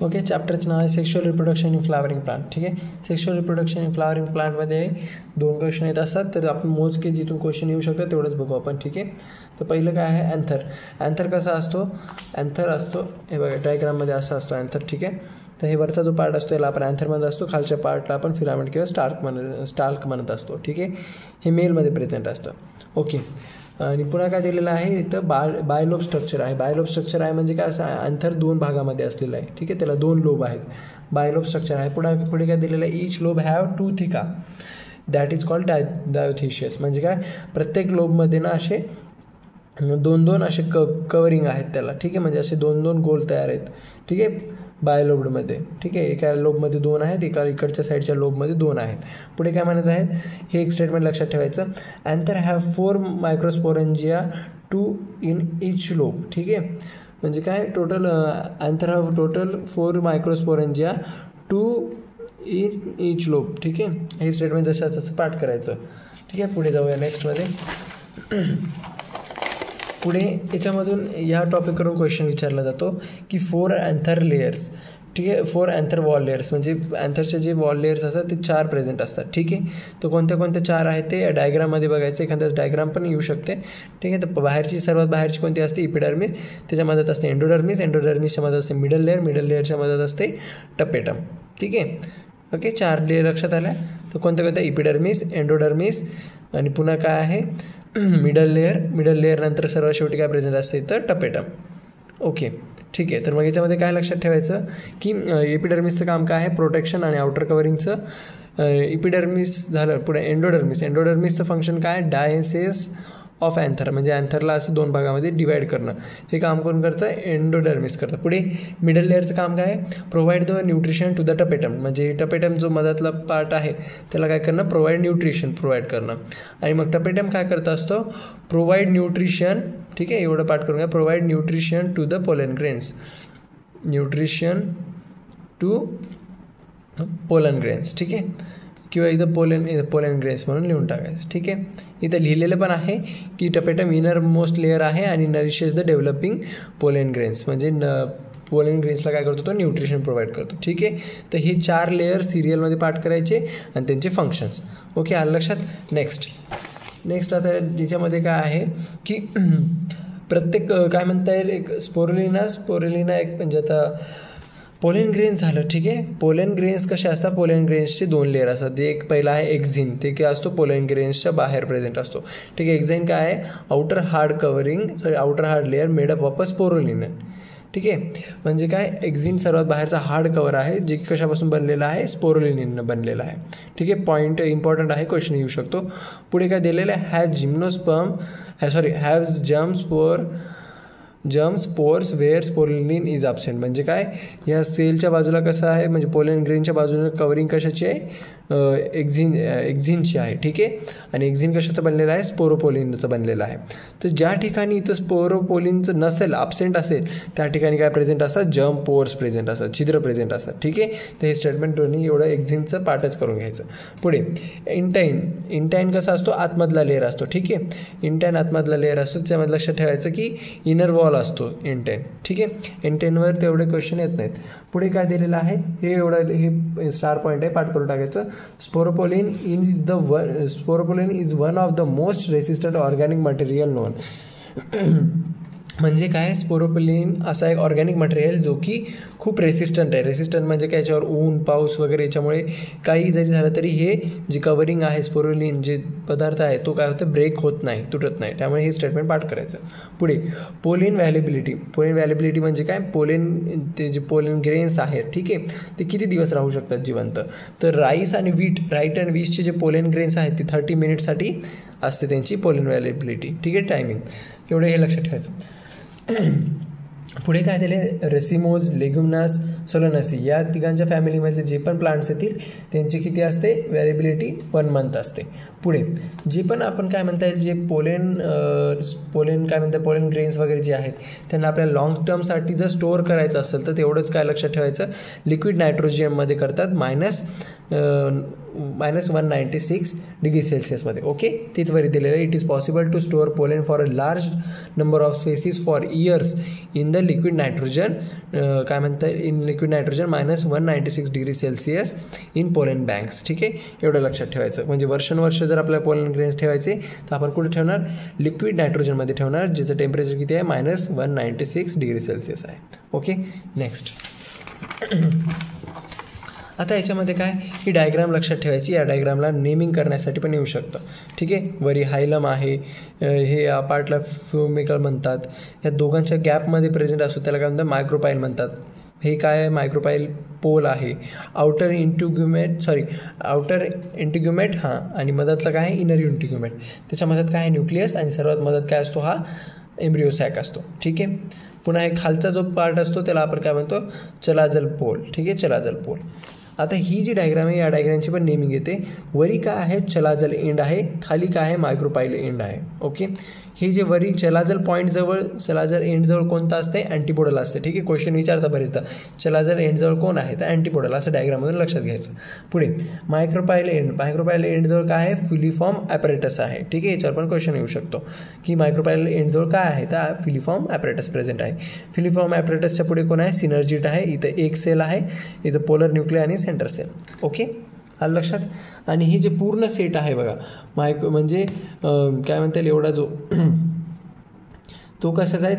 Okay, चॅप्टरचं नाव आहे sexual reproduction in flowering plant. ठीक आहे, सेक्शुअल रिप्रोडक्शन इन फ्लावरिंग प्लांटमध्ये 2 क्वेश्चन येत असतात, तर आपण मोजके जिथून क्वेश्चन येऊ शकतात तेवढंच बघू आपण. ठीक आहे, तर पहिलं काय आहे अँथर. अँथर कसा असतो, अँथर असतो हे बघा डायग्राममध्ये असा असतो अँथर. ठीक आहे, तर हे वरचा जो पार्ट असतो याला आपण अँथरमध्ये असतो, खालच्या पार्टला आपण फिलामेंट किंवा स्टार्क म्हणत असतो. ठीक आहे, हे मेलमध्ये प्रेझेंट असतं. ओके, आणि पुन्हा काय दिलेलं आहे इथं बायलोब स्ट्रक्चर आहे. बायलोब स्ट्रक्चर आहे म्हणजे काय, असं अँथर 2 भागामध्ये असलेलं आहे. ठीक आहे, त्याला 2 लोब आहेत, बायलोब स्ट्रक्चर आहे. पुढे काय दिलेलं आहे, ईच लोब हॅव 2 थिका दॅट इज कॉल्ड डायोथिशियस. म्हणजे काय, प्रत्येक लोबमध्ये ना असे 2-2 असे कवरिंग आहेत त्याला. ठीक आहे, म्हणजे असे 2-2 गोल तयार आहेत. ठीक आहे, बायलोबमध्ये. ठीक आहे, एका लोबमध्ये 2 आहेत, एका इकडच्या साईडच्या लोबमध्ये 2 आहेत. पुढे काय म्हणत आहेत, हे एक स्टेटमेंट लक्षात ठेवायचं. Anther have 4 मायक्रोस्पोरेंजिया 2 in each lobe. ठीक आहे, म्हणजे काय, total anther have total 4 मायक्रोस्पोरेंजिया 2 in each lobe. ठीक आहे, हे स्टेटमेंट जसं तसं पाठ करायचं. ठीक आहे, पुढे जाऊया नेक्स्टमध्ये. पुढे याच्यामधून या टॉपिकवरून क्वेश्चन विचारला जातो की 4 अँथर लेयर्स. ठीक आहे, 4 अँथर वॉल लेयर्स म्हणजे अँथरचे जे वॉल लेयर्स असतात ते 4 प्रेझेंट असतात. ठीक आहे, तर कोणत्या कोणत्या 4 आहेत ते डायग्राममध्ये बघायचं. एखाद्या डायग्राम पण येऊ शकते. ठीक आहे, तर बाहेरची सर्वात बाहेरची कोणती असते, इपिडर्मिस, त्याच्या मदत असते एंडोडर्मिस, एंडोडर्मिसच्या मदत असते मिडल लेअर, मिडल लेअरच्या मदत असते टपेटम. ठीक आहे, ओके, 4 लेअर लक्षात आल्या. तर कोणत्या कोणत्या, इपिडर्मिस, एंडोडर्मिस, आणि पुन्हा काय आहे मिडल लेअर. मिडल लेअर नंतर सर्वात शेवटी काय प्रेझेंट असते तर टपेटम. ओके, ठीक आहे, तर मग याच्यामध्ये काय लक्षात ठेवायचं की एपिडर्मिसचं काम काय आहे, प्रोटेक्शन आणि आउटर कवरिंगचं. एपिडर्मिस झालं, पुढे एंडोडर्मिस. एंडोडर्मिसचं फंक्शन काय, डायसेस ऑफ अँथर, म्हणजे अँथरला असं 2 भागामध्ये डिवाईड करणं. हे काम कोण करतं, एंडोडर्मिस करतं. पुढे मिडल लेअरचं काम काय आहे, provide the nutrition to the tapetum, म्हणजे टपेटम जो मधातला पार्ट आहे त्याला काय करणं, न्यूट्रिशन प्रोव्हाइड करणं. आणि मग टपेटम काय करत असतो, प्रोव्हाइड न्यूट्रिशन. ठीक आहे, एवढं पाठ करून घ्या, provide nutrition to the pollen grains, nutrition to pollen grains. ठीक आहे, किंवा इथं पोलन ग्रेन्स म्हणून लिहून टाकायचं. ठीक आहे, इथं लिहिलेलं पण आहे की टपेटम इनर मोस्ट लेअर आहे आणि nourishes the developing pollen grains, म्हणजे पोलन ग्रेन्सला काय करतो तो न्यूट्रिशन प्रोव्हाइड करतो. ठीक आहे, तर हे 4 लेअर सिरियलमध्ये पाठ करायचे आणि त्यांचे फंक्शन्स. ओके, आलं लक्षात. नेक्स्ट आता याच्यामध्ये काय आहे की प्रत्येक काय म्हणता येईल, एक स्पोरुलिना एक म्हणजे आता पोलन ग्रेन्स झालं. ठीक आहे, पोलन ग्रेन्स कसे असतात, पोलन ग्रेन्सचे 2 लेअर असतात. जे एक पहिला आहे एक्झिन, ते काय असतो पोलन ग्रेन्सच्या बाहेर प्रेझेंट असतो. ठीक आहे, एक्झिन काय आहे, outer hard layer made up of a sporopollenin. ठीक आहे, म्हणजे काय, एक्झिन सर्वात बाहेरचा हार्ड कवर आहे जे की कशापासून बनलेला आहे, स्पोरुलिनानं बनलेला आहे. ठीक आहे, पॉईंट इम्पॉर्टंट आहे, क्वेश्चन येऊ शकतो. पुढे काय दिलेलं आहे, हॅव्स जम्स pores where sporopollenin is absent. म्हणजे काय, या सेलच्या बाजूला कसं आहे, म्हणजे पोलन ग्रेनच्या बाजूने कवरिंग कशाची आहे, एक्झिनची आहे. ठीक आहे, आणि एक्झिन कशाचं बनलेलं आहे, स्पोरोपोलिनचं बनलेलं आहे. तर ज्या ठिकाणी इथं स्पोरोपोलिनचं नसेल, ॲब्सेंट असेल, त्या ठिकाणी काय प्रेझेंट असतात, जम पोर्स प्रेझेंट असतात, छिद्र प्रेझेंट असतात. ठीक आहे, तर हे स्टेटमेंट दोन्ही एवढं एक्झिनचं पाठच करून घ्यायचं. पुढे इंटाईन कसा असतो, आतमधला लेअर असतो. ठीक आहे, इंटाईन आतमधला लेअर असतो, त्यामध्ये लक्षात ठेवायचं की इनर वॉल असतो इंटेन. ठीक आहे, इंटेनवर तेवढे क्वेश्चन येत नाहीत. पुढे काय दिलेलं आहे, हे स्टार पॉईंट आहे, पाठ करून टाकायचं. Sporopollenin is one of the most resistant organic material non. म्हणजे काय, स्पोरोपोलिन असा एक ऑर्गॅनिक मटेरियल जो की खूप रेसिस्टंट आहे. रेसिस्टंट म्हणजे काय, याच्यावर ऊन पाऊस वगैरे याच्यामुळे काही जरी झालं तरी हे जे कवरिंग आहे स्पोरुलिन जे पदार्थ आहे तो काय होतं, ब्रेक होत नाही, तुटत नाही. त्यामुळे हे स्टेटमेंट पाठ करायचं. पुढे पोलिन व्हॅलिबिलिटी म्हणजे काय, ते जे पोलन ग्रेन्स आहेत, ठीक आहे, ते किती दिवस राहू शकतात जिवंत. तर राईस आणि वीटचे जे पोलन ग्रेन्स आहेत ते 30 मिनिटसाठी असते त्यांची पोलन व्हॅलिबिलिटी. ठीक आहे, टायमिंग एवढं हे लक्षात ठेवायचं. पुढे काय दिले, रेसिमोज, लेग्युमिनस, सोलनासी या तिघांच्या फॅमिलीमधले जे पण प्लांट्स येतील त्यांची किती असते, व्हॅलिबिलिटी 1 मंथ असते. पुढे जे पण आपण काय म्हणता येईल, जे पोलन ग्रेन्स वगैरे जे आहेत त्यांना आपल्याला लॉंग टर्मसाठी जर स्टोअर करायचं असेल तर तेवढंच काय लक्षात ठेवायचं, लिक्विड नायट्रोजियममध्ये करतात -196 डिग्री सेल्सिअसमध्ये. ओके, तेच वरी दिलेलं आहे. It is possible to store pollen for a large number of species for years in the liquid nitrogen, काय म्हणतं, in liquid nitrogen -196 degree Celsius in pollen banks. ठीक आहे, एवढं लक्षात ठेवायचं. म्हणजे वर्षानुवर्ष जर आपल्याला पोलेन ग्रेन्स ठेवायचे तर आपण कुठे ठेवणार, लिक्विड नायट्रोजनमध्ये ठेवणार, ज्याचं टेम्परेचर किती आहे -196 डिग्री सेल्सिअस आहे. Okay, next. आता याच्यामध्ये काय, ही डायग्राम लक्षात ठेवायची. या डायग्रामला नेमिंग करण्यासाठी पण येऊ शकतं. ठीक आहे, वरी हायलम आहे, हे या पार्टला फ्युमिकल म्हणतात. या दोघांच्या गॅपमध्ये प्रेझेंट असतो त्याला काय म्हणतात, मायक्रोपाईल म्हणतात. हे काय आहे, मायक्रोपाईल पोल आहे. आउटर इंटिग्युमेट हां, आणि मधातलं काय आहे, इनर इंटिग्युमेट. त्याच्या मधात काय आहे, न्यूक्लियस, आणि सर्वात मधात काय असतो, हा एम्ब्रिओ सॅक असतो. ठीक आहे, पुन्हा हे खालचा जो पार्ट असतो त्याला आपण काय म्हणतो, चलाजल पोल. ठीक आहे, चलाजल पोल. आता ही जी डायग्राम आहे या डायग्रामची पण नेमिंग येते. वरी काय आहे, चलाजल एंड आहे, खाली काय आहे, मायक्रोपाईल एंड आहे. ओके, हे जे वरी चलाजल पॉईंटजवळ, चलाजल एंडजवळ कोणतं असते, अँटीपोडल असते. ठीक आहे, क्वेश्चन विचारता बरेचदा, चलाजल एंडजवळ कोण आहे, तर अँटीपोडल, असं डायग्राममधून लक्षात घ्यायचं. पुढे मायक्रोपाईल एंडजवळ काय आहे, फिलिफॉर्म ॲपरेटस आहे. ठीक आहे, याच्यावर पण क्वेश्चन येऊ शकतो की मायक्रोपाईल एंडजवळ काय आहे, तर फिलिफॉर्म ॲपरेटस प्रेझेंट आहे. फिलिफॉर्म ॲपरेटसच्या पुढे कोण आहे, सिनर्जिट आहे. इथं एक सेल आहे, इथं पोलर न्यूक्लिय आणि सेंटर सेल. ओके, आलं लक्षात. आणि ही जे पूर्ण सेट आहे बघा, म्हणजे काय म्हणता येईल, एवढा जो तो कशाचा आहे,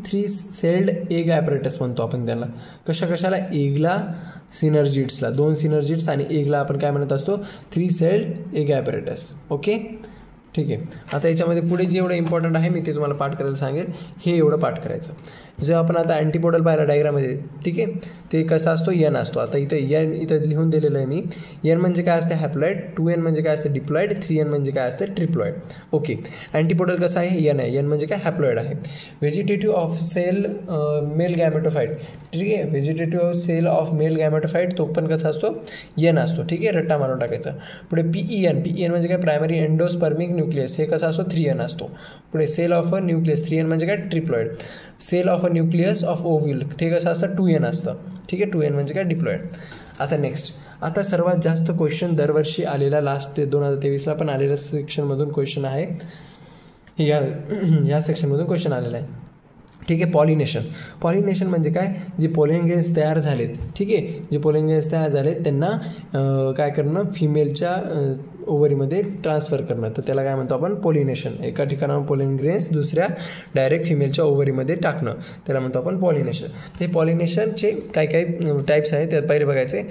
थ्री सेल्ड एग ॲपरेटस म्हणतो आपण त्याला. कशाला, एगला, सिनर्जिट्सला, 2 सिनर्जिट्स आणि एगला आपण काय म्हणत असतो, 3 सेल्ड एग ॲपरेटस. ओके, ठीक आहे. आता याच्यामध्ये पुढे जे एवढं इम्पॉर्टंट आहे मी ते तुम्हाला पाठ करायला सांगेल, हे एवढं पाठ करायचं. जे आपण आता अँटीपोडल पाहिला डायग्राममध्ये, ठीक आहे, ते कसा असतो, एन असतो. आता इथं लिहून दिलेलं आहे मी. एन म्हणजे काय असते, हॅप्लॉइड. 2n म्हणजे काय असते, डिप्लॉइड. 3n म्हणजे काय असते, ट्रिप्लॉइड. ओके, अँटीपोडल कसं आहे, एन आहे. एन म्हणजे काय, हॅप्लॉइड आहे. Vegetative of cell male gametophyte. ठीक आहे, vegetative cell of male gametophyte, तो पण कसा असतो, एन असतो. ठीक आहे, रट्टा मारून टाकायचा. पुढे पीईएन म्हणजे काय, प्रायमरी एंडोस्पर्मिक न्यूक्लियस, हे कसा असतो, 3n असतो. पुढे sale of a nucleus, 3n म्हणजे काय, triploid. Cell of a nucleus of ovule, ते कसं असतं, 2n असतं. ठीक आहे, 2n म्हणजे काय, डिप्लॉइड. आता नेक्स्ट, आता सर्वात जास्त क्वेश्चन दरवर्षी आलेला, लास्ट 2023ला पण आलेल्या सेक्शनमधून क्वेश्चन आहे, या सेक्शनमधून क्वेश्चन आलेला आहे. ठीक आहे, पॉलिनेशन म्हणजे काय, जे पोलेन ग्रेन्स तयार झालेत, ठीक आहे, जे पोलेन ग्रेन्स तयार झालेत त्यांना काय करणं, फिमेलच्या ओव्हरीमध्ये ट्रान्सफर करणं, तर त्याला काय म्हणतो आपण, पॉलिनेशन. एका ठिकाणावर पोलेन ग्रेन्स दुसऱ्या डायरेक्ट फिमेलच्या ओव्हरीमध्ये टाकणं, त्याला म्हणतो आपण पॉलिनेशन. ते पॉलिनेशनचे काही टाईप्स आहेत, त्यात पहिले बघायचे.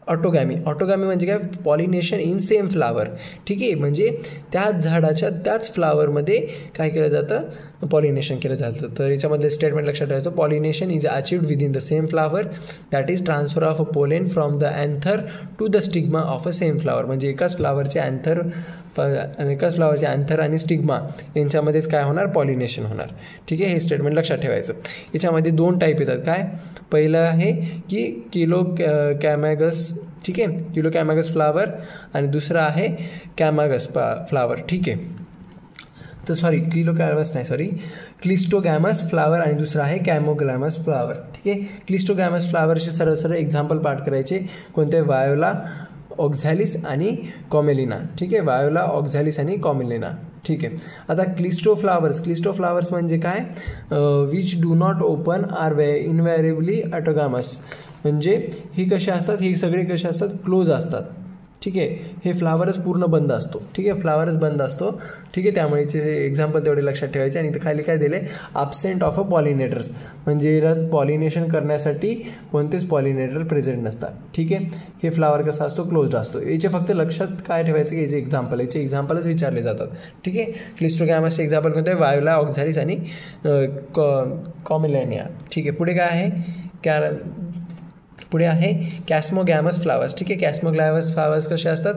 ऑटोगॅमी म्हणजे काय, पॉलिनेशन इन सेम फ्लावर. ठीक आहे, म्हणजे त्याच झाडाच्या त्याच फ्लावरमध्ये काय केलं जातं, पॉलिनेशन केलं जातं. तर याच्यामधले स्टेटमेंट लक्षात ठेवायचं, pollination is achieved within the same flower, that is transfer of a pollen from the anther to the stigma of a same flower. म्हणजे एकाच फ्लावरचे अँथर आणि स्टिग्मा यांच्यामध्येच काय होणार, पॉलिनेशन होणार. ठीक आहे, हे स्टेटमेंट लक्षात ठेवायचं. याच्यामध्ये 2 टाईप येतात. काय, पहिलं आहे की किलोकॅमॅगस. ठीक आहे, किलोकॅमॅगस फ्लावर, आणि दुसरा आहे कॅमॅगस फ्लावर. ठीक आहे, तर क्लिस्टोगॅमस फ्लावर, आणि दुसरा आहे कॅमोग्लॅमस फ्लावर. ठीक आहे, क्लिस्टोगॅमस फ्लावरचे सरळ एक्झाम्पल पाठ करायचे. कोणते, वायोला, ऑक्झॅलिस आणि कॉमेलिना. ठीक आहे, वायोला, ऑक्झॅलिस आणि कॉमेलिना. ठीक आहे, आता क्लिस्टो फ्लावर्स म्हणजे काय, which do not open are invariably autogamous. म्हणजे ही कसे असतात, हे सगळे कसे असतात, क्लोज असतात. ठीक आहे, हे फ्लावरच पूर्ण बंद असतो. ठीक आहे, फ्लावरच बंद असतो. ठीक आहे, त्यामुळे एक्झाम्पल तेवढे लक्षात ठेवायचे. आणि खाली काय दिले, ॲब्सेंट ऑफ अ पॉलिनेटर्स, म्हणजे पॉलिनेशन करण्यासाठी कोणतेच पॉलिनेटर प्रेझेंट नसतात. ठीक आहे, हे फ्लावर कसा असतो, क्लोज्ड असतो. याचे फक्त लक्षात काय ठेवायचं की याचे एक्झाम्पलच विचारले जातात. ठीक आहे, क्लिस्टोगॅमसचे एक्झाम्पल कोणते, वायोला, ऑक्झॅलिस आणि कॉमेलिना. ठीक आहे, पुढे काय आहे, पुढे आहे कॅस्मोगॅमस फ्लावर्स. ठीक आहे, कॅस्मोगॅमस फ्लावर्स कसे असतात,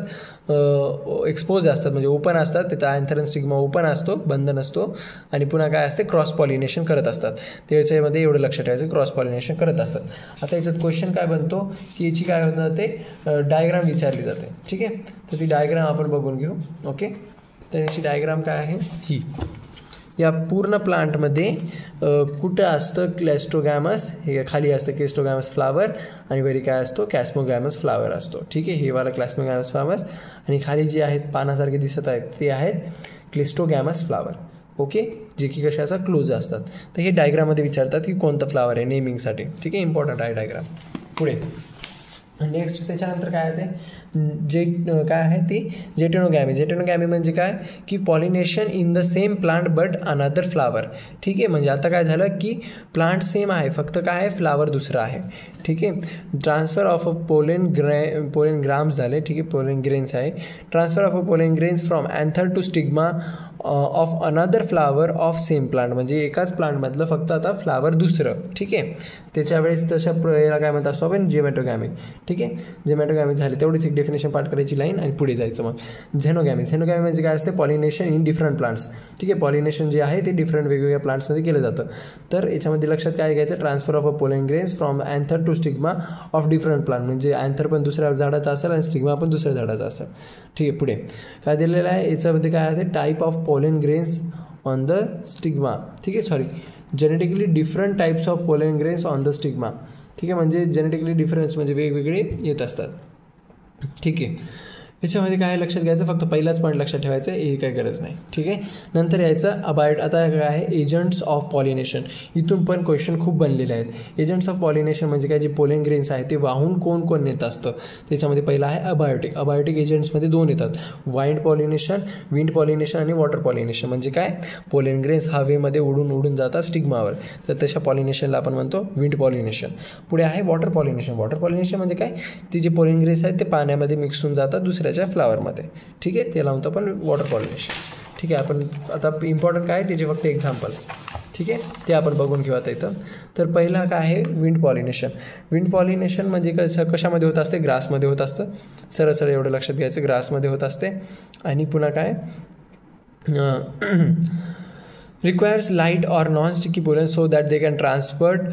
एक्सपोज असतात, म्हणजे ओपन असतात. त्याचा अँथर स्टिग्मा ओपन असतो, बंद नसतो. आणि पुन्हा काय असते, क्रॉस पॉलिनेशन करत असतात. त्याच्यामध्ये एवढं लक्षात ठेवायचं, क्रॉस पॉलिनेशन करत असतात. आता याच्यात क्वेश्चन काय बनतो की याची काय होत जाते, डायग्राम विचारली जाते. ठीक आहे, तर ती डायग्राम आपण बघून घेऊ. ओके, तर याची डायग्राम काय आहे, ही या पूर्ण प्लांटमध्ये कुठं असतं क्लेस्टोगॅमस, हे खाली असतं क्लेस्टोगॅमस फ्लावर आणि वरी काय असतो कॅस्मोगॅमस फ्लावर असतो. ठीक आहे, हे वाला क्लॅस्मोगॅमस फ्लावर्स आणि खाली जे आहेत पानासारखे दिसत आहेत ते आहेत क्लिस्टोगॅमस फ्लावर. ओके, जे की कसे असतात क्लोज असतात. तर हे डायग्राममध्ये विचारतात की कोणतं फ्लावर आहे नेमिंगसाठी. ठीक आहे, इम्पॉर्टंट आहे डायग्राम. पुढे नेक्स्ट त्याच्यानंतर काय आहे ते काय आहे ती जेटेनोगॅमी. जेटेनोगॅमी म्हणजे काय की pollination in the same plant but another flower. ठीक आहे, म्हणजे आता काय झालं की प्लांट सेम आहे, फक्त काय आहे फ्लावर दुसरं आहे. ठीक आहे, transfer of a pollen grams झाले. ठीक आहे, पोलेन ग्रेन्स आहे. Transfer of a pollen grains from anther to stigma of another flower of same plant. म्हणजे एकाच प्लांटमधलं फक्त आता फ्लावर दुसरं. ठीक आहे, त्याच्या वेळेस तशा याला काय म्हणत असतो आपण जेमॅटोगॅमी. ठीक आहे, जेमॅटोगॅमी झाले तेवढीच एक डेफिनेशन पाठ करायची लाईन आणि पुढे जायचं. मग झेनोगॅमी. झेनोगॅमी म्हणजे काय असते पॉलिनेशन इन डिफरंट प्लांट्स. ठीक आहे, पॉलिनेशन जे आहे ते डिफरंट वेगवेगळ्या प्लांट्समध्ये केलं जातं. तर याच्यामध्ये लक्षात काय घ्यायचं transfer of a pollen grains from anther to stigma of different plant. म्हणजे अँथर पण दुसऱ्या झाडाचा असेल आणि स्टिग्मा पण दुसऱ्या झाडाचा असेल. ठीक आहे, पुढे काय दिलेलं आहे याच्यामध्ये काय आहे type of pollen grains on the stigma. ठीक आहे, genetically different types of pollen grains on the stigma. ठीक आहे, म्हणजे जेनेटिकली डिफरन्स म्हणजे वेगवेगळे येत असतात. ठीक आहे, याच्यामध्ये काय लक्षात घ्यायचं फक्त पहिलाच पॉईंट लक्षात ठेवायचं, हे काही गरज नाही. ठीक आहे, नंतर यायचं अबायड. आता काय आहे एजंट्स ऑफ पॉलिनेशन. इथून पण क्वेश्चन खूप बनलेले आहेत. एजंट्स ऑफ पॉलिनेशन म्हणजे काय जे पोलेन ग्रेन्स आहे ते वाहून कोण कोण नेत असतं. त्याच्यामध्ये पहिला आहे अबायोटिक. अबायोटिक एजंट्समध्ये दोन येतात, वाइंड पॉलिनेशन, विंड पॉलिनेशन आणि वॉटर पॉलिनेशन. म्हणजे काय पोलेन ग्रेन्स हवेमध्ये उडून जातात स्टिग्मावर, तर तशा पॉलिनेशनला आपण म्हणतो विंड पॉलिनेशन. पुढे आहे वॉटर पॉलिनेशन. वॉटर पॉलिनेशन म्हणजे काय ते जे पोलेन ग्रेन्स आहेत ते पाण्यामध्ये मिक्स होऊन जातात दुसऱ्याच्या फ्लावरमध्ये. ठीक आहे, त्याला म्हणतो आपण वॉटर पॉलिनेशन. ठीक आहे, आपण आता इम्पॉर्टंट काय त्याचे फक्त एक्झाम्पल्स. ठीक आहे, ते आपण बघून घेऊ आता इथं. तर पहिला काय आहे विंड पॉलिनेशन. विंड पॉलिनेशन म्हणजे कशामध्ये होत असते ग्रासमध्ये होत असतं. सरळ एवढं लक्षात घ्यायचं, ग्रासमध्ये होत असते. आणि पुन्हा काय requires light or non-sticky pollen so that they can transport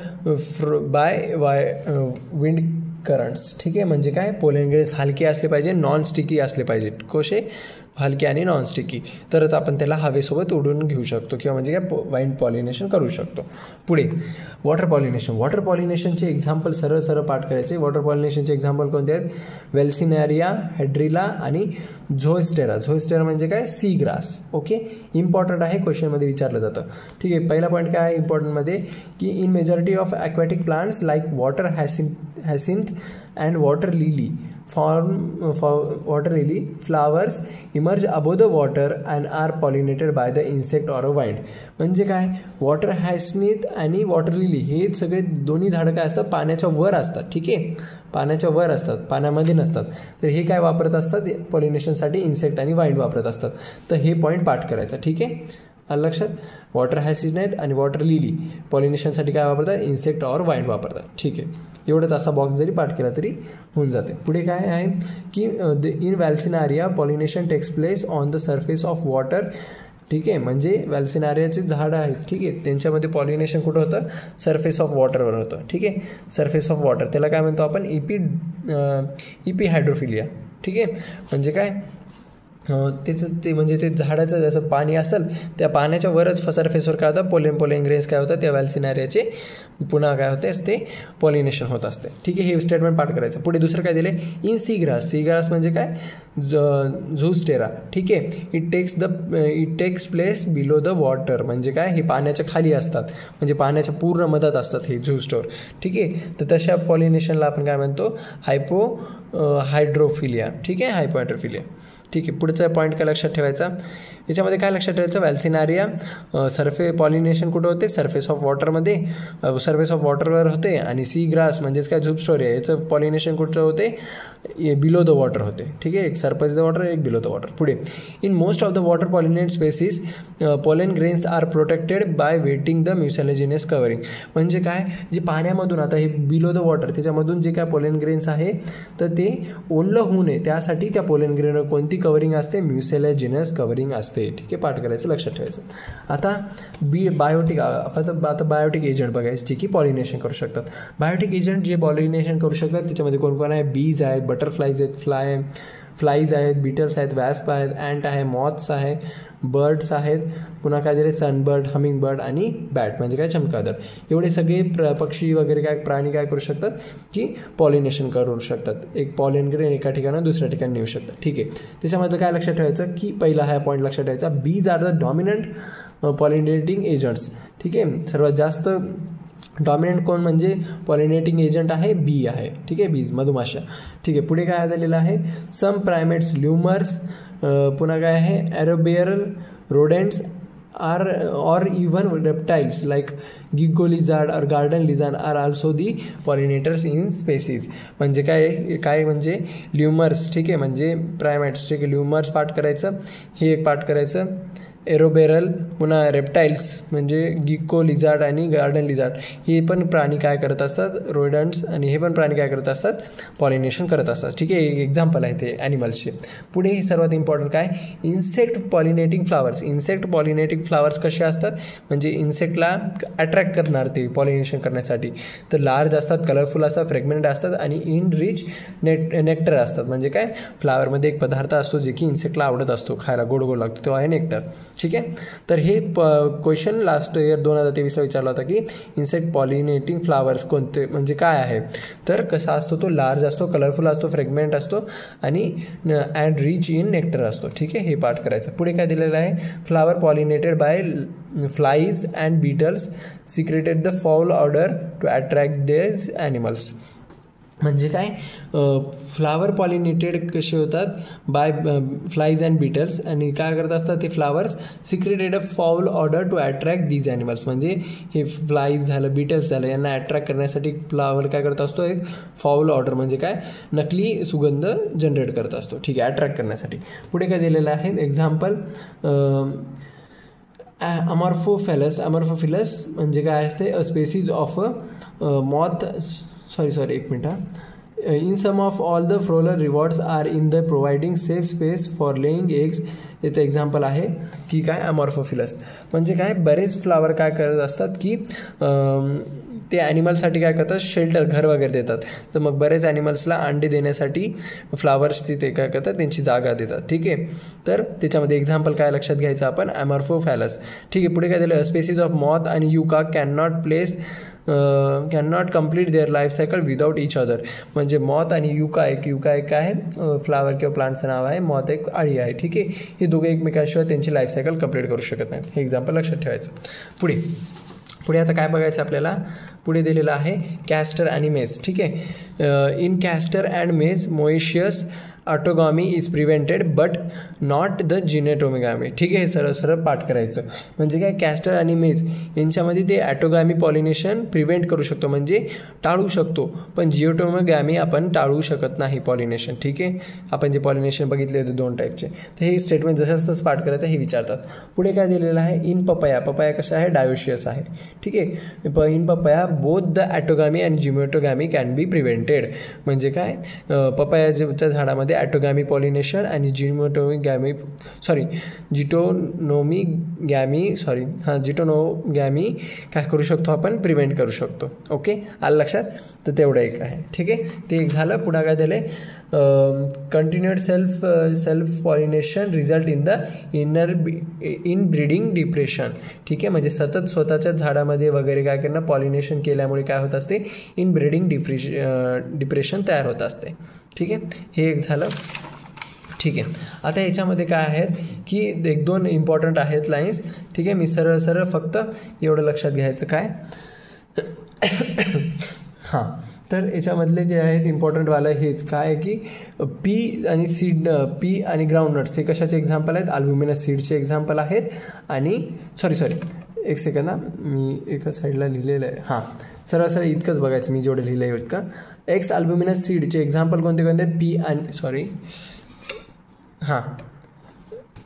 by wind currents. ठीक आहे, म्हणजे काय पोलेन ग्रेन्स हलके असले पाहिजे, नॉन स्टिकी असले पाहिजे. कसे हलके आणि नॉन स्टिकी, तरच आपण त्याला हवेसोबत उडून घेऊ शकतो किंवा म्हणजे काय वाइंड पॉलिनेशन करू शकतो. पुढे वॉटर पॉलिनेशन. वॉटर पॉलिनेशनचे एक्झाम्पल सरळ पाठ करायचे. वॉटर पॉलिनेशनचे एक्झाम्पल कोणते आहेत वेल्सिनारिया, हेड्रिला आणि झोस्टेरा. झोस्टेरा म्हणजे काय सी ग्रास. ओके, इम्पॉर्टंट आहे, क्वेश्चनमध्ये विचारलं जातं. ठीक आहे, पहिला पॉईंट काय आहे इम्पॉर्टंटमध्ये की in majority of aquatic plants like water hyacinth and water lily water lily flowers emerge above the water and are pollinated by the insect or a wind. म्हणजे काय वॉटर हॅसिंथ आणि वॉटर लिली हे सगळे दोन्ही झाडं काय असतात पाण्याच्या वर असतात. ठीक आहे, पाण्याच्या वर असतात, पाण्यामध्ये नसतात. तर हे काय वापरत असतात पॉलिनेशनसाठी इन्सेक्ट आणि वाइंड वापरत असतात. तर हे पॉईंट पाठ करायचा. ठीक आहे, लक्षात वॉटर हॅसिंथ आणि वॉटर लिली पॉलिनेशनसाठी काय वापरतात इन्सेक्ट और वाइंड वापरतात. ठीक आहे, एवढंच असा बॉक्स जरी पाठ केला तरी होऊन जाते. पुढे काय आहे की in Vallisneria pollination takes place on the surface of water. ठीक आहे, म्हणजे व्हॅल्सिनारियाचे झाडं आहेत. ठीक आहे, त्यांच्यामध्ये पॉलिनेशन कुठं होतं सरफेस ऑफ वॉटरवर होतं. ठीक आहे, सरफेस ऑफ वॉटर त्याला काय म्हणतो आपण इपी हायड्रोफिलिया. ठीक आहे, म्हणजे काय त्याचं ते म्हणजे ते झाडाचं जसं पाणी असेल त्या पाण्याच्या वरच सरफेसवर काय होतं पोलेन ग्रेन्स काय होतं त्या व्हॅल्सिनारियाचे पुन्हा काय होते ते पॉलिनेशन होत असते. ठीक आहे, हे स्टेटमेंट पाठ करायचं. पुढे दुसरं काय दिले in sea grass. Sea grass म्हणजे काय झोस्टेरा. ठीक आहे, it takes place below the water. म्हणजे काय हे पाण्याच्या खाली असतात, म्हणजे पाण्याच्या पूर्ण मधात असतात हे झूस्टोर. ठीक आहे, तर तशा पॉलिनेशनला आपण काय म्हणतो हायड्रोफिलिया. ठीक आहे, हायपोहायड्रोफिलिया. ठीक आहे, पुढचा पॉईंट काय लक्षात ठेवायचा याच्यामध्ये काय लक्षात ठेवायचं व्हॅल्सिनारिया पॉलिनेशन कुठं होते सरफेस ऑफ वॉटरमध्ये, सरफेस ऑफ वॉटरवर होते. आणि सी ग्रास म्हणजेच काय झूस्टोरिया याचं पॉलिनेशन कुठं होते बिलो द वॉटर होते. ठीक आहे, एक सरफेस द वॉटर एक बिलो द वॉटर. पुढे in most of the water pollinate species pollen grains are protected by wetting the mucilaginous covering. म्हणजे काय जे पाण्यामधून आता हे बिलो द वॉटर त्याच्यामधून जे काय पोलेन ग्रेन्स आहे तर ते ओलं होऊ नये त्यासाठी त्या पोलेन ग्रेनवर कोणती कवरिंग असते म्युसिलेजिनस कवरिंग असते. ठीक आहे, पाठ करायचं लक्षात ठेवायचं. आता बायोटिक आता बायोटिक एजंट बघायचे जे की पॉलिनेशन करू शकतात. बायोटिक एजंट जे पॉलिनेशन करू शकतात त्याच्यामध्ये कोण आहे बीज आहेत, बटरफ्लाईज आहेत, फ्लाईज आहेत, बीटल्स आहेत, वॅस्प आहेत, अँट आहे, मॉथ्स आहे, बर्ड्स आहेत, पुन्हा काय दिले सनबर्ड, हमिंग बर्ड आणि बॅट म्हणजे काय चमकादर. एवढे सगळे पक्षी वगैरे काय प्राणी काय करू शकतात की पॉलिनेशन करू शकतात. एक पॉलिन ग्रेन एका ठिकाणी दुसऱ्या ठिकाणी नेऊ शकतात. ठीक आहे. त्याच्यामध्ये काय लक्षात ठेवायचं की पहिला हा पॉईंट लक्षात ठेवायचा, bees are the dominant pollinating agents. ठीक आहे. सर्वात जास्त डॉमिनंट कोण म्हणजे पॉलिनेटिंग एजंट आहे बी आहे. ठीक आहे. बीज मधुमाशा. ठीक आहे. पुढे काय झालेलं आहे, सम प्रायमेट्स, ल्युमर्स, पुन्हा काय आहे arboreal, rodents are or even reptiles like gecko lizard और garden lizard are also the pollinators in species. म्हणजे काय म्हणजे ल्युमर्स. ठीक आहे. म्हणजे प्रायमेट्स. ठीक आहे. ल्युमर्स पार्ट करायचं, हे एक पार्ट करायचं, एरोबेरल, पुन्हा रेप्टाइल्स म्हणजे गिक्को लिझार्ड आणि गार्डन लिझार्ड हे पण प्राणी काय करत असतात, रोडंट्स, आणि हे पण प्राणी काय करत असतात, पॉलिनेशन करत असतात. ठीक आहे. एक एक्झाम्पल आहे ते ॲनिमल्सचे. पुढे सर्वात इम्पॉर्टंट काय, insect pollinating flowers. Insect pollinating flowers कसे असतात म्हणजे इन्सेक्टला अट्रॅक्ट करणार ते पॉलिनेशन करण्यासाठी. तर लार्ज असतात, कलरफुल असतात, फ्रेगमेंट असतात आणि इन रिच नेक्टर असतात. म्हणजे काय, फ्लावरमध्ये एक पदार्थ असतो जे की इन्सेक्टला आवडत असतो, खायला गोड गोड लागतो, तो आहे नेक्टर. ठीक आहे. तर हे क्वेश्चन लास्ट इयर 2023ला विचारला होता की इन्सेक्ट पॉलिनेटिंग फ्लावर्स कोणते म्हणजे काय आहे. तर कसा असतो तो, लार्ज असतो, कलरफुल असतो, फ्रेगमेंट असतो आणि अँड रिच इन नेक्टर असतो. ठीक आहे. हे पार्ट करायचं. पुढे काय दिलेलं आहे, flower pollinated by flies and beetles secreted the foul order to attract theirs animals. म्हणजे काय, फ्लावर पॉलिनेटेड कसे होतात बाय फ्लाईज अँड बीटल्स, आणि काय करत असतात ते flowers secreted a foul order to attract these animals. म्हणजे हे फ्लाईज झालं, बीटल्स झालं, यांना अट्रॅक्ट करण्यासाठी फ्लावर काय करत असतो, एक फाऊल ऑर्डर म्हणजे काय, नकली सुगंध जनरेट करत असतो. ठीक आहे. अट्रॅक्ट करण्यासाठी. पुढे काय दिलेलं आहे, एक्झाम्पल अमॉर्फोफिलस. अमॉर्फोफिलस म्हणजे काय असते, अ स्पेसीज ऑफ मॉथ, सॉरी एक मिनट हां. In some of all the fowler rewards are in the providing safe space for laying eggs. इथे एक्झाम्पल आहे की काय, अमॉर्फोफिलस म्हणजे काय, बरेच फ्लावर काय करत असतात की ते ॲनिमल्ससाठी काय करतात, शेल्टर, घर वगैरे देतात. तर मग बरेच ॲनिमल्सला अंडे देण्यासाठी फ्लावर्सची ते काय करतात, त्यांची जागा देतात. ठीक आहे. तर त्याच्यामध्ये एक्झाम्पल काय लक्षात घ्यायचं आपण, अमॉर्फोफिलस. ठीक आहे. पुढे काय दिलं, स्पेसीज ऑफ मॉथ आणि yucca cannot complete their life cycle without each other. म्हणजे मॉथ आणि युका एक काय आहे, फ्लावर किंवा प्लांटचं नाव आहे, मॉथ एक अळी आहे. ठीक आहे. हे दोघे एकमेकांशिवाय त्यांची लाईफ सायकल कंप्लीट करू शकत नाहीत. हे एक्झाम्पल लक्षात ठेवायचं. पुढे आता काय बघायचं आपल्याला, पुढे दिलेलं आहे कॅस्टर आणि मेज. ठीक आहे. In castor and maize monoecious autogamy is prevented but not the geitonogamy. ठीक आहे. हे सरळ पाठ करायचं. म्हणजे काय, कॅस्टर आणि मेज यांच्यामध्ये ते ॲटोगामी पॉलिनेशन प्रिव्हेंट करू शकतो म्हणजे टाळू शकतो, पण जिओटोमिगामी आपण टाळू शकत नाही पॉलिनेशन. ठीक आहे. आपण जे पॉलिनेशन बघितले होते 2 टाईपचे, तर हे स्टेटमेंट जसं तसंच पाठ करायचं हे विचारतात. पुढे काय दिलेलं आहे, इन पपया. पपया कशा आहे, डायोशियस आहे. ठीक आहे. इन पपया बोथ द ॲटोगामी आणि जिओटोगामी कॅन बी प्रिव्हेंटेड. म्हणजे काय, पपयाच्या झाडामध्ये ॲटोगॅमी पॉलिनेशन आणि जिटोनोमी काय करू शकतो आपण, प्रिव्हेंट करू शकतो. ओके. आलं लक्षात. तर तेवढं एक आहे. ठीक आहे. ते एक झालं. पुढं काय दिलं, continued self pollination result in the inbreeding depression. ठीक आहे. म्हणजे सतत स्वतःच्या झाडामध्ये वगैरे काय करणं, पॉलिनेशन केल्यामुळे काय होत असते, इन ब्रीडिंग डिप्रेशन तयार होत असते. ठीक आहे. हे एक झालं. ठीक आहे. आता याच्यामध्ये काय आहेत की 1-2 इम्पॉर्टंट आहेत लाईन्स. ठीक आहे. मी सरळ फक्त एवढं लक्षात घ्यायचं काय, हां. तर याच्यामधले जे आहेत इम्पॉर्टंटवालं हेच काय की पी आणि ग्राउंडनट्स हे कशाचे एक्झाम्पल आहेत, अल्ब्युमिनस सीडचे एक्झाम्पल आहेत. आणि सॉरी एक सेकंद हां, मी एका साईडला लिहिलेलं आहे. हां, सरळ इतकंच बघायचं मी जेवढं लिहिलं आहे इतकं. एक्स अल्ब्युमिनस सीडचे एक्झाम्पल कोणते, पी आणि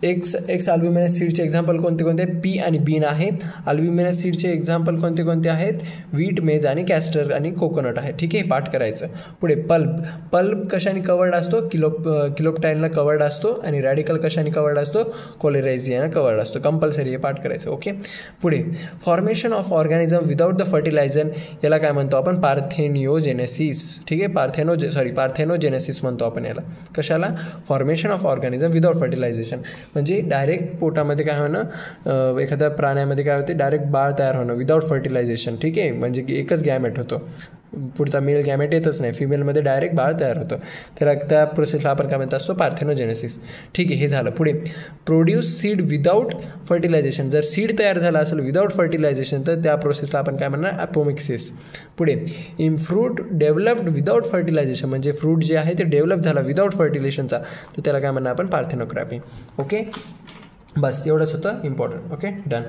एक्स अल्ब्युमिनस सीडचे एक्झाम्पल कोणते कोणते, पी आणि बीन आहे. अल्ब्युमिनस सीडचे एक्झाम्पल कोणते कोणते आहेत, वीट, मेज आणि कॅस्टर आणि कोकोनट आहे. ठीक आहे, पाठ करायचं. पुढे पल्प कशाने कवर्ड असतो, किलोप्टाईनला कवर्ड असतो आणि रॅडिकल कशाने कवर्ड असतो, कोलेरायझियाने कवर्ड असतो. कंपल्सरी हे पाठ करायचं. ओके. पुढे formation of organism without the fertiliser, याला काय म्हणतो आपण, पार्थेनिओजेनेसिस. ठीक आहे, पार्थेनोजेनेसिस म्हणतो आपण याला. कशाला, formation of organism without fertilisation, म्हणजे डायरेक्ट पोटामध्ये काय होणं, एखाद्या प्राण्यामध्ये काय होते, डायरेक्ट बाळ तयार होणं विदाउट फर्टिलायझेशन. ठीक आहे, म्हणजे की एकच गॅमेट होतो, पुढचा मेल गॅमेट येतच नाही, फिमेलमध्ये डायरेक्ट बाळ तयार होतं. तर त्या प्रोसेसला आपण काय म्हणत असतो, पार्थेनोजेनेसिस. ठीक आहे, हे झालं. पुढे प्रोड्यूस सीड विदाउट फर्टिलायझेशन, जर सीड तयार झाला असेल विदाउट फर्टिलायझेशन तर त्या प्रोसेसला आपण काय म्हणणार, अपोमिक्सिस. पुढे in fruit developed without fertilisation, म्हणजे फ्रूट जे आहे ते डेव्हलप झाला विदाउट फर्टिलायझेशनचा, तर त्याला काय म्हणणार आपण, पार्थेनोग्राफी. ओके, बस एवढंच होतं इम्पॉर्टंट. Okay, done.